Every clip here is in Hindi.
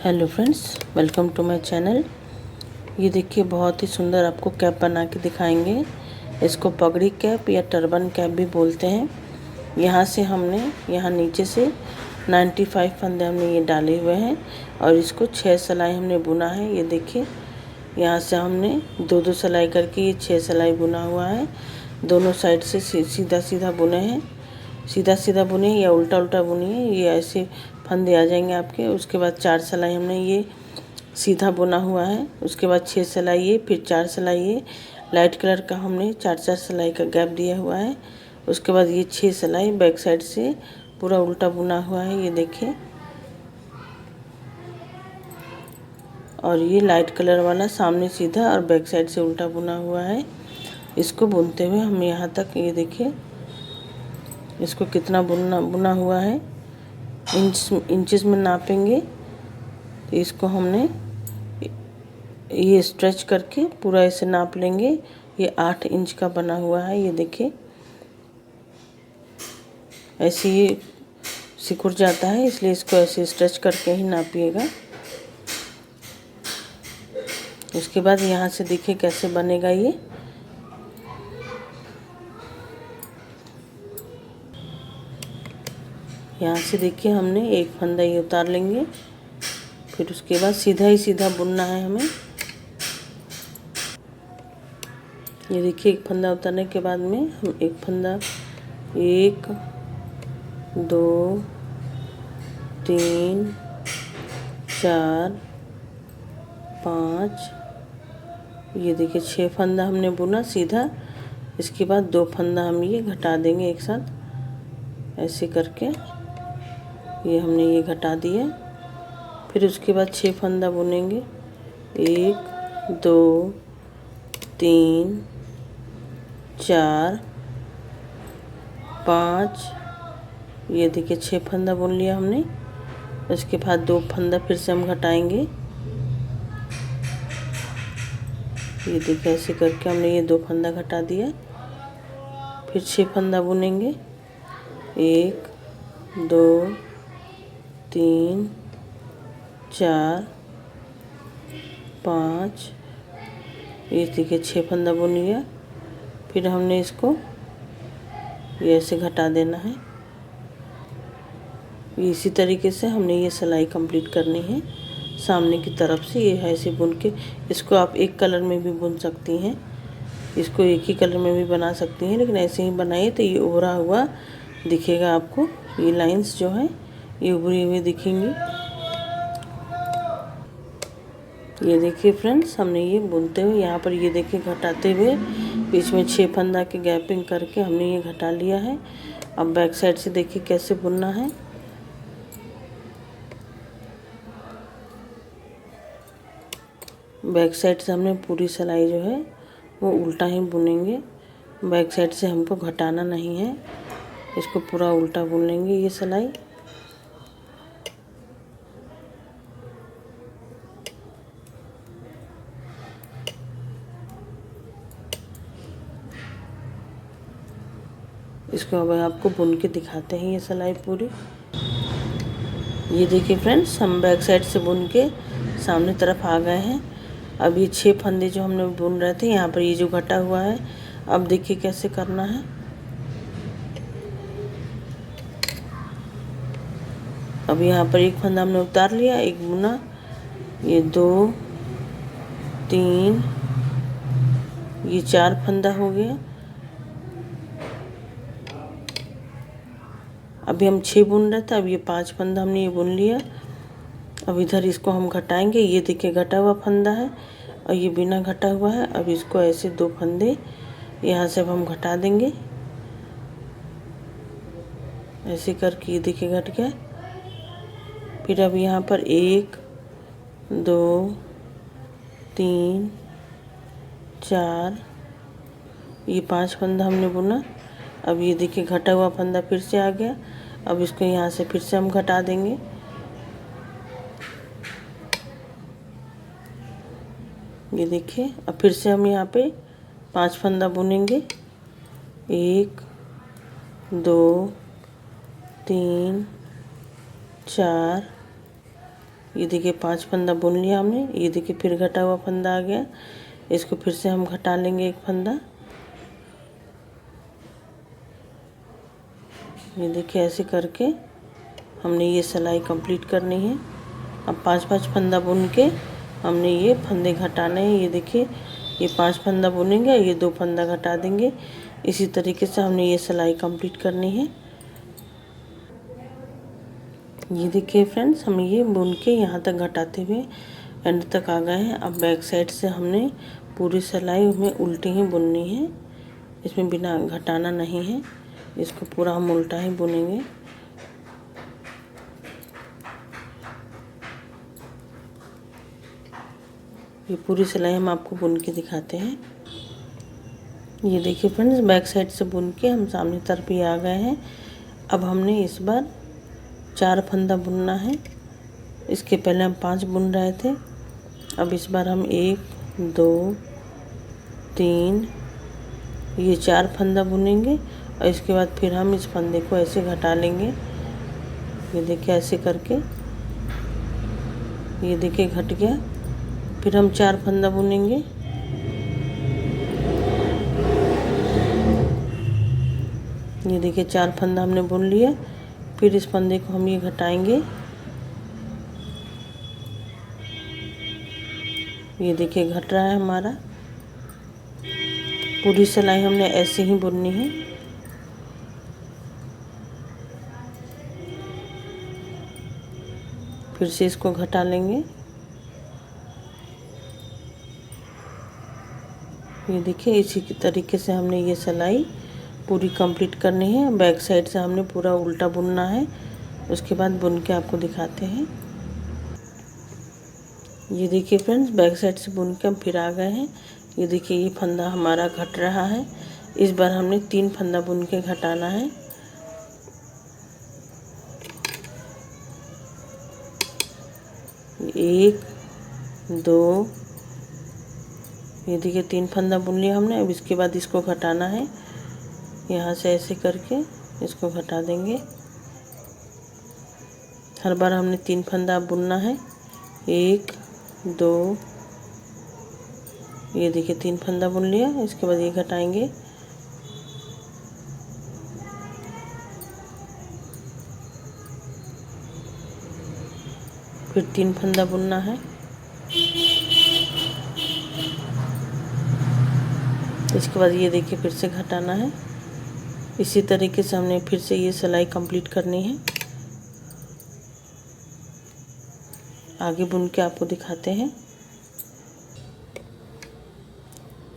Hello friends, welcome to my channel. ये देखिए, बहुत ही सुंदर आपको कैप बना के दिखाएंगे। इसको पगड़ी कैप या टर्बन कैप भी बोलते हैं। यहाँ नीचे से 95 फंदे हमने ये डाले हुए हैं और इसको 6 सिलाई हमने बुना है। ये देखिए, यहाँ से हमने दो दो सिलाई करके ये 6 सिलाई बुना हुआ है। दोनों साइड से सीधा सीधा बुने हैं, सीधा सीधा बुने या उल्टा उल्टा बुनिए, ये ऐसे फंदे आ जाएंगे आपके। उसके बाद 4 सिलाई हमने ये सीधा बुना हुआ है। उसके बाद 6 सिलाई ये, फिर 4 सिलाई ये। लाइट कलर का हमने 4-4 सिलाई का गैप दिया हुआ है। उसके बाद ये 6 सिलाई बैक साइड से पूरा उल्टा बुना हुआ है, ये देखिए। और ये लाइट कलर वाला सामने सीधा और बैक साइड से उल्टा बुना हुआ है। इसको बुनते हुए हम यहाँ तक, ये देखिए इसको कितना बुना हुआ है। इंचेस में नापेंगे तो इसको हमने ये स्ट्रेच करके पूरा ऐसे नाप लेंगे। ये 8 इंच का बना हुआ है, ये देखिए। ऐसे ये सिकुड़ जाता है, इसलिए इसको ऐसे स्ट्रेच करके ही नापिएगा। उसके बाद यहाँ से देखिए कैसे बनेगा ये। यहाँ से देखिए हमने एक फंदा ये उतार लेंगे, फिर उसके बाद सीधा ही सीधा बुनना है हमें। ये देखिए, एक फंदा उतारने के बाद में हम एक फंदा 1 2 3 4 5, ये देखिए 6 फंदा हमने बुना सीधा। इसके बाद 2 फंदा हम ये घटा देंगे एक साथ ऐसे करके। ये हमने ये घटा दिया। फिर उसके बाद 6 फंदा बुनेंगे, 1 2 3 4 5, ये देखिए 6 फंदा बुन लिया हमने। उसके बाद 2 फंदा फिर से हम घटाएंगे। ये देखिए ऐसे करके हमने ये 2 फंदा घटा दिया। फिर 6 फंदा बुनेंगे, 1 2 3 4 5, ये देखिए 6 फंदा बुन लिया। फिर हमने इसको ये ऐसे घटा देना है। इसी तरीके से हमने ये सिलाई कंप्लीट करनी है सामने की तरफ से। ये ऐसे बुन के इसको आप एक कलर में भी बुन सकती हैं, इसको एक ही कलर में भी बना सकती हैं, लेकिन ऐसे ही बनाइए तो ये उभरा हुआ दिखेगा आपको। ये लाइंस जो हैं ये उभरी हुई दिखेंगी। ये देखिए फ्रेंड्स, हमने ये बुनते हुए यहाँ पर ये देखिए घटाते हुए बीच में 6 फंदा की गैपिंग करके हमने ये घटा लिया है। अब बैक साइड से देखिए कैसे बुनना है। बैक साइड से हमने पूरी सिलाई जो है वो उल्टा ही बुनेंगे। बैक साइड से हमको घटाना नहीं है, इसको पूरा उल्टा बुन लेंगे ये सिलाई। इसको अब आपको बुन के दिखाते हैं ये सिलाई पूरी। ये देखिए फ्रेंड्स, हम बैक साइड से बुन के सामने तरफ आ गए हैं। अब ये 6 फंदे जो हमने बुन रहे थे, यहाँ पर ये जो घटा हुआ है, अब देखिए कैसे करना है। अब यहाँ पर एक फंदा हमने उतार लिया, एक बुना, ये 2 3, ये 4 फंदा हो गया। अभी हम 6 बुन रहे थे, अब ये 5 फंदा हमने ये बुन लिया। अब इधर इसको हम घटाएंगे। ये देखिए घटा हुआ फंदा है और ये बिना घटा हुआ है। अब इसको ऐसे 2 फंदे यहाँ से अब हम घटा देंगे ऐसे करके। ये देखिए घट गया। फिर अब यहाँ पर 1 2 3 4, ये 5 फंदा हमने बुना। अब ये देखिए घटा हुआ फंदा फिर से आ गया। अब इसको यहाँ से फिर से हम घटा देंगे। ये देखिए, अब फिर से हम यहाँ पे 5 फंदा बुनेंगे, 1 2 3 4 ये देखिए 5 फंदा बुन लिया हमने। ये देखिए फिर घटा हुआ फंदा आ गया, इसको फिर से हम घटा लेंगे एक फंदा। ये देखिए ऐसे करके हमने ये सिलाई कंप्लीट करनी है। अब 5-5 फंदा बुन के हमने ये फंदे घटाने हैं। ये देखिए ये 5 फंदा बुनेंगे, ये 2 फंदा घटा देंगे। इसी तरीके से हमने ये सिलाई कंप्लीट करनी है। ये देखिए फ्रेंड्स, हम ये बुन के यहाँ तक घटाते हुए एंड तक आ गए हैं। अब बैक साइड से हमने पूरी सिलाई में उल्टी ही बुननी है, इसमें बिना घटाना नहीं है। इसको पूरा हम उल्टा ही बुनेंगे। ये पूरी सिलाई हम आपको बुन के दिखाते हैं। ये देखिए फ्रेंड्स, बैक साइड से बुन के हम सामने तरफ ही आ गए हैं। अब हमने इस बार 4 फंदा बुनना है। इसके पहले हम 5 बुन रहे थे। अब इस बार हम 1 2 3 ये 4 फंदा बुनेंगे और इसके बाद फिर हम इस फंदे को ऐसे घटा लेंगे। ये देखिए ऐसे करके, ये देखिए घट गया। फिर हम 4 फंदा बुनेंगे। ये देखिए 4 फंदा हमने बुन लिया। फिर इस फंदे को हम ये घटाएंगे। ये देखिए घट रहा है हमारा। पूरी सिलाई हमने ऐसे ही बुननी है। फिर से इसको घटा लेंगे। ये देखिए इसी तरीके से हमने ये सिलाई पूरी कंप्लीट करनी है। बैक साइड से हमने पूरा उल्टा बुनना है। उसके बाद बुन के आपको दिखाते हैं। ये देखिए फ्रेंड्स, बैक साइड से बुन के हम फिर आ गए हैं। ये देखिए ये फंदा हमारा घट रहा है। इस बार हमने 3 फंदा बुन के घटाना है। एक 2, ये देखिए 3 फंदा बुन लिया हमने। अब इसके बाद इसको घटाना है। यहाँ से ऐसे करके इसको घटा देंगे। हर बार हमने 3 फंदा बुनना है। 1 2, ये देखिए 3 फंदा बुन लिया। इसके बाद ये घटाएंगे। फिर 3 फंदा बुनना है। इसके बाद ये देखिए फिर से घटाना है। इसी तरीके से हमने फिर से ये सिलाई कंप्लीट करनी है। आगे बुन के आपको दिखाते हैं।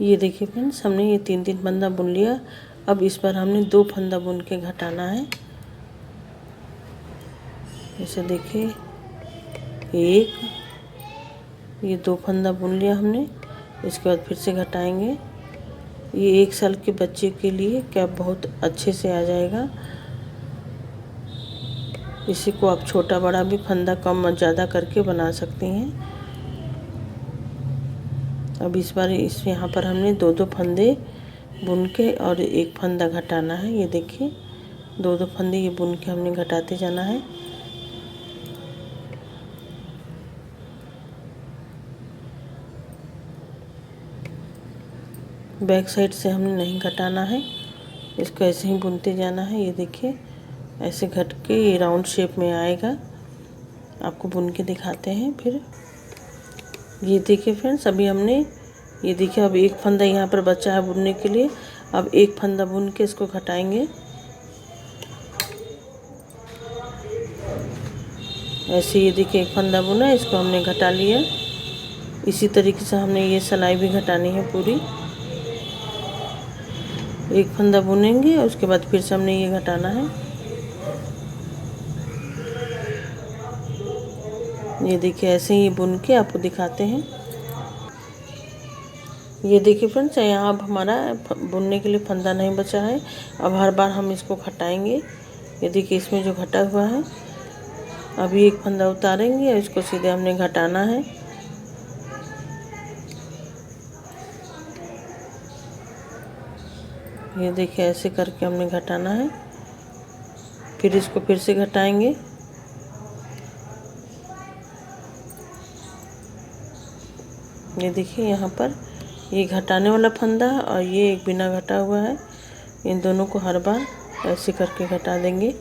ये देखिए फ्रेंड्स, हमने ये 3-3 फंदा बुन लिया। अब इस बार हमने 2 फंदा बुन के घटाना है। जैसे देखिए 1, ये 2 फंदा बुन लिया हमने। इसके बाद फिर से घटाएंगे। ये 1 साल के बच्चे के लिए कैप बहुत अच्छे से आ जाएगा। इसी को आप छोटा बड़ा भी फंदा कम ज़्यादा करके बना सकती हैं। अब इस बार यहाँ पर हमने 2-2 फंदे बुन के और 1 फंदा घटाना है। ये देखिए 2-2 फंदे ये बुन के हमने घटाते जाना है। बैक साइड से हमने नहीं घटाना है, इसको ऐसे ही बुनते जाना है। ये देखिए ऐसे घट के ये राउंड शेप में आएगा। आपको बुन के दिखाते हैं फिर। ये देखिए फ्रेंड्स, अभी हमने ये देखिए अब 1 फंदा यहाँ पर बचा है बुनने के लिए। अब 1 फंदा बुन के इसको घटाएंगे। ऐसे ये देखिए 1 फंदा बुना, इसको हमने घटा लिया। इसी तरीके से हमने ये सिलाई भी घटानी है पूरी। 1 फंदा बुनेंगे और उसके बाद फिर से हमने ये घटाना है। ये देखिए ऐसे ही बुन के आपको दिखाते हैं। ये देखिए फ्रेंड्स, यहाँ अब हमारा बुनने के लिए फंदा नहीं बचा है। अब हर बार हम इसको घटाएंगे। ये देखिए इसमें जो घटा हुआ है, अभी 1 फंदा उतारेंगे और इसको सीधे हमने घटाना है। ये देखिए ऐसे करके हमने घटाना है। फिर इसको फिर से घटाएंगे। ये देखिए यहाँ पर ये घटाने वाला फंदा और ये एक बिना घटा हुआ है। इन दोनों को हर बार ऐसे करके घटा देंगे।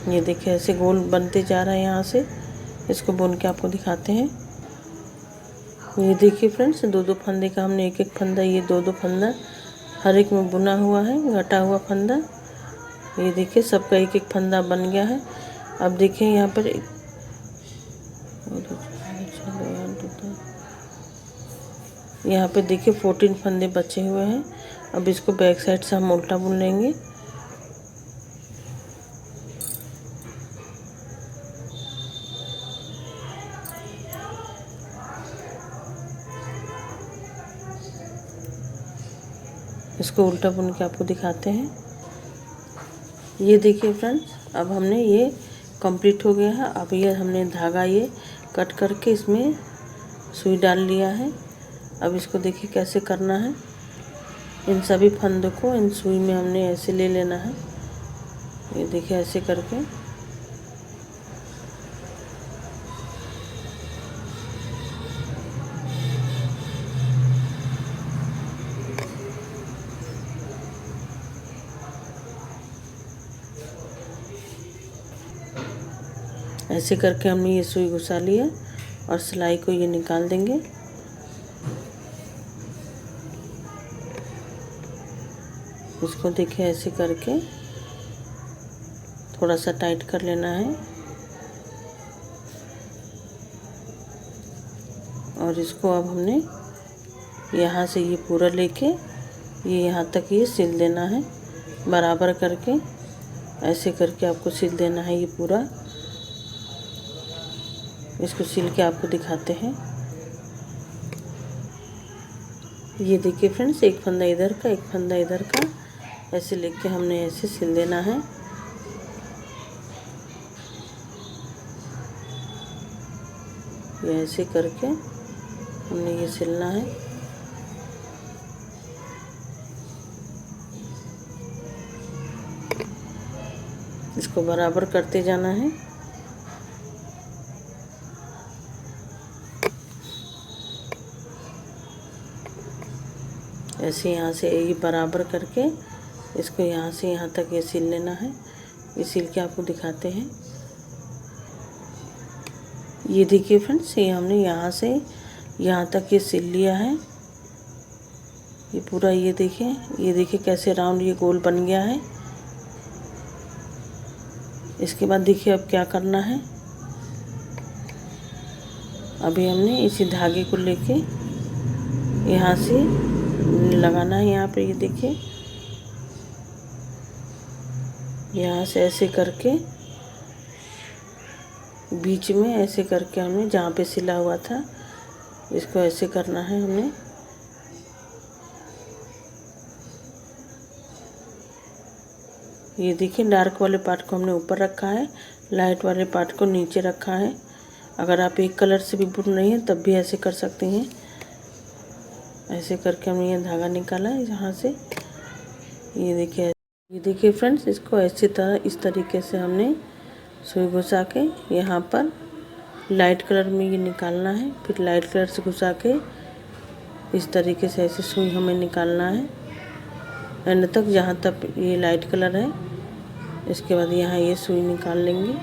ये देखिए ऐसे गोल बनते जा रहा है यहाँ से। इसको बुन के आपको दिखाते हैं। ये देखिए फ्रेंड्स, दो दो फंदे का हमने एक एक फंदा, ये दो दो फंदा हर एक में बुना हुआ है, घटा हुआ फंदा। ये देखिए सबका एक एक फंदा बन गया है। अब देखिए यहाँ पर यहाँ पे देखिए 14 फंदे बचे हुए हैं। अब इसको बैक साइड से हम उल्टा बुन लेंगे। इसको उल्टा बुन के आपको दिखाते हैं। ये देखिए फ्रेंड्स, अब हमने ये कंप्लीट हो गया है। अब ये हमने धागा ये कट करके इसमें सुई डाल लिया है। अब इसको देखिए कैसे करना है। इन सभी फंदों को इन सुई में हमने ऐसे ले लेना है। ये देखिए ऐसे करके ऐसे करके हमने ये सुई घुसा लिया और सिलाई को ये निकाल देंगे। इसको देखिए ऐसे करके थोड़ा सा टाइट कर लेना है और इसको अब हमने यहाँ से ये पूरा लेके ये यहाँ तक ये सिल देना है। बराबर करके ऐसे करके आपको सिल देना है ये पूरा। इसको सिल के आपको दिखाते हैं। ये देखिए फ्रेंड्स, एक फंदा इधर का एक फंदा इधर का, ऐसे लेके हमने ऐसे सिल देना है। ये ऐसे करके हमने ये सिलना है। इसको बराबर करते जाना है। ऐसे यहाँ से ये बराबर करके इसको यहाँ से यहाँ तक ये सिल लेना है। ये सिल के आपको दिखाते हैं। ये देखिए फ्रेंड्स, ये हमने यहाँ से यहाँ तक ये सिल लिया है। ये पूरा ये देखिए कैसे राउंड ये गोल बन गया है। इसके बाद देखिए अब क्या करना है। अभी हमने इसी धागे को लेके यहाँ से लगाना है। यहाँ पे ये देखिए यहाँ से ऐसे करके बीच में ऐसे करके हमने जहाँ पे सिला हुआ था इसको ऐसे करना है हमें। ये देखिए डार्क वाले पार्ट को हमने ऊपर रखा है, लाइट वाले पार्ट को नीचे रखा है। अगर आप एक कलर से भी बुन रही हैं तब भी ऐसे कर सकते हैं। ऐसे करके हमने ये धागा निकाला है यहाँ से। ये देखिए फ्रेंड्स, इसको ऐसी तरह इस तरीके से हमने सुई घुसा के यहाँ पर लाइट कलर में ये निकालना है। फिर लाइट कलर से घुसा के इस तरीके से ऐसे सुई हमें निकालना है एंड तक, जहाँ तक ये लाइट कलर है। इसके बाद यहाँ ये सुई निकाल लेंगे।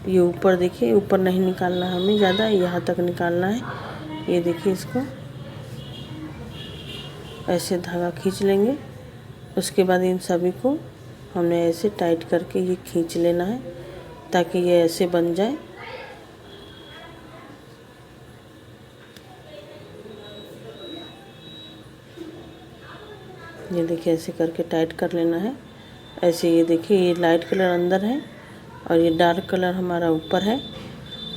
ये ऊपर देखिए, ऊपर नहीं निकालना हमें ज़्यादा, यहाँ तक निकालना है। ये देखिए इसको ऐसे धागा खींच लेंगे। उसके बाद इन सभी को हमने ऐसे टाइट करके ये खींच लेना है ताकि ये ऐसे बन जाए। ये देखिए ऐसे करके टाइट कर लेना है। ऐसे ये देखिए ये लाइट कलर अंदर है और ये डार्क कलर हमारा ऊपर है।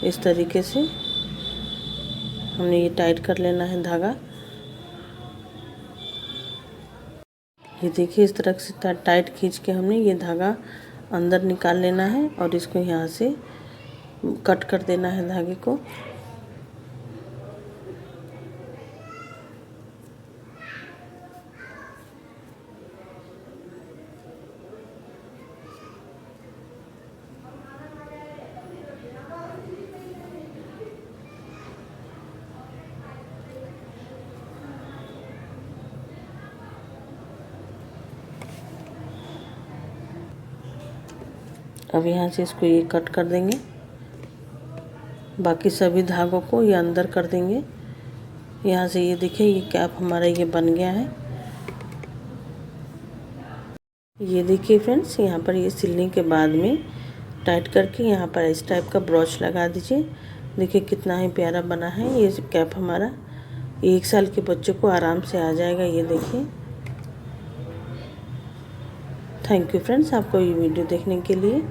इस तरीके से हमने ये टाइट कर लेना है धागा। ये देखिए इस तरह से टाइट खींच के हमने ये धागा अंदर निकाल लेना है और इसको यहाँ से कट कर देना है धागे को। अब यहाँ से इसको ये कट कर देंगे, बाकी सभी धागों को ये अंदर कर देंगे। यहाँ से ये देखिए ये कैप हमारा ये बन गया है। ये देखिए फ्रेंड्स, यहाँ पर ये सिलने के बाद में टाइट करके यहाँ पर इस टाइप का ब्रॉच लगा दीजिए। देखिए कितना ही प्यारा बना है ये कैप हमारा। 1 साल के बच्चों को आराम से आ जाएगा। ये देखिए। थैंक यू फ्रेंड्स आपको ये वीडियो देखने के लिए।